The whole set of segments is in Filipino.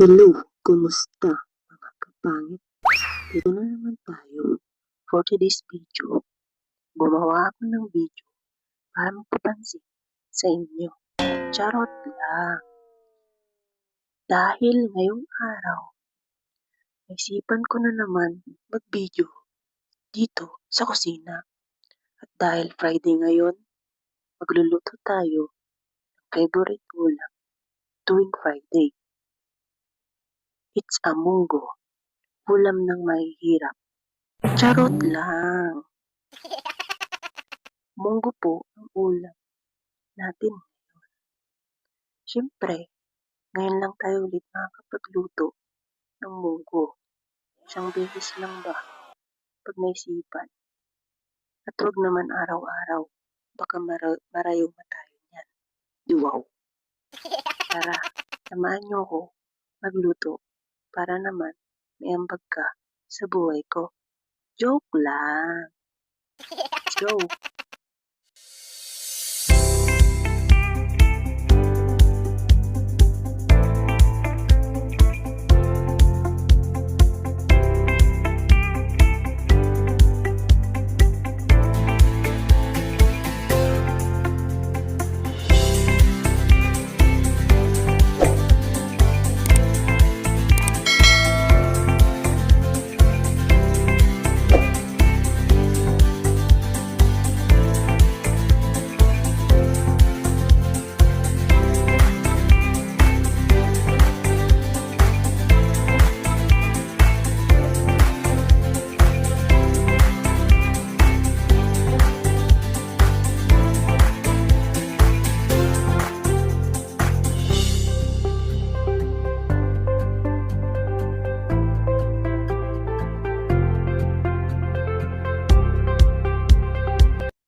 Hello, kumusta mga kapangit? Dito na naman tayo. For today's video, gumawa ako ng video para magpapansin sa inyo. Charot lang. Dahil ngayong araw, naisipan ko na naman mag-video dito sa kusina. At dahil Friday ngayon, magluluto tayo ng favorite ulam tuwing Friday. It's a munggo, ulam ng mahihirap. Charot lang. Munggo po ang ulam natin ngayon. Siyempre, ngayon lang tayo ulit makakapagluto ng munggo. Isang beses lang ba pag naisipan? At huwag naman araw-araw, baka marayo pa tayo niyan. Wow! Tara, samahan niyo ako magluto para naman may ambag ka sa buhay ko. Joke lang! Let's go!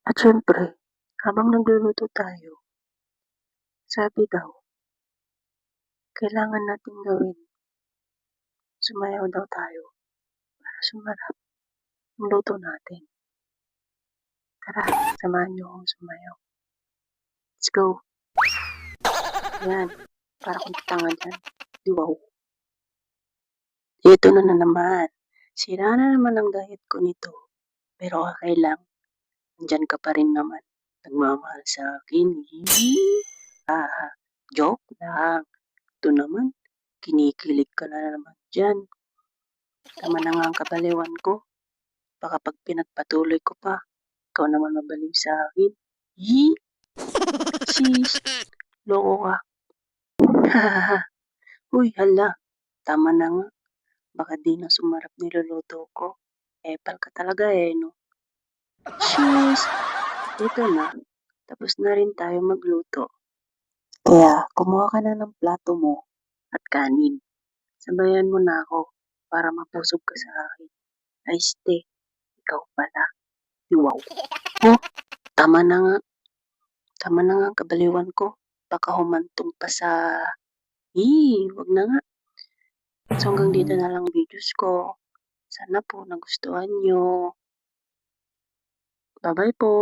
At syempre, habang nagluluto tayo, sabi daw, kailangan natin gawin, sumayaw daw tayo para sumarap ang luto natin. Tara, samahan niyo akong sumayaw. Let's go! Yan, para kung tanga dyan. Wow! Ito na naman. Sira na naman ang diet ko nito. Pero okay lang. Nandyan ka pa rin naman. Nagmamahal sa akin. Joke lang. Ito naman, kinikilig ka na naman dyan. Tama na nga ang kabaliwan ko. Baka pag pinagpatuloy ko pa, ikaw naman mabaliw sa akin. Sis, loko ka. Uy, hala. Tama na nga. Baka di na sumarap niluluto ko. Epal ka talaga no. Sis, ito na. Tapos na rin tayo magluto. Kaya, kumuha ka na ng plato mo at kanin. Sabayan mo na ako para mapusog ka sa akin. Ay, ikaw pala. Wow. Oh, tama na nga. Tama na nga ang kabaliwan ko. Baka humantong pa sa... wag na nga. So hanggang dito na lang videos ko. Sana po nagustuhan nyo. Bye-bye po.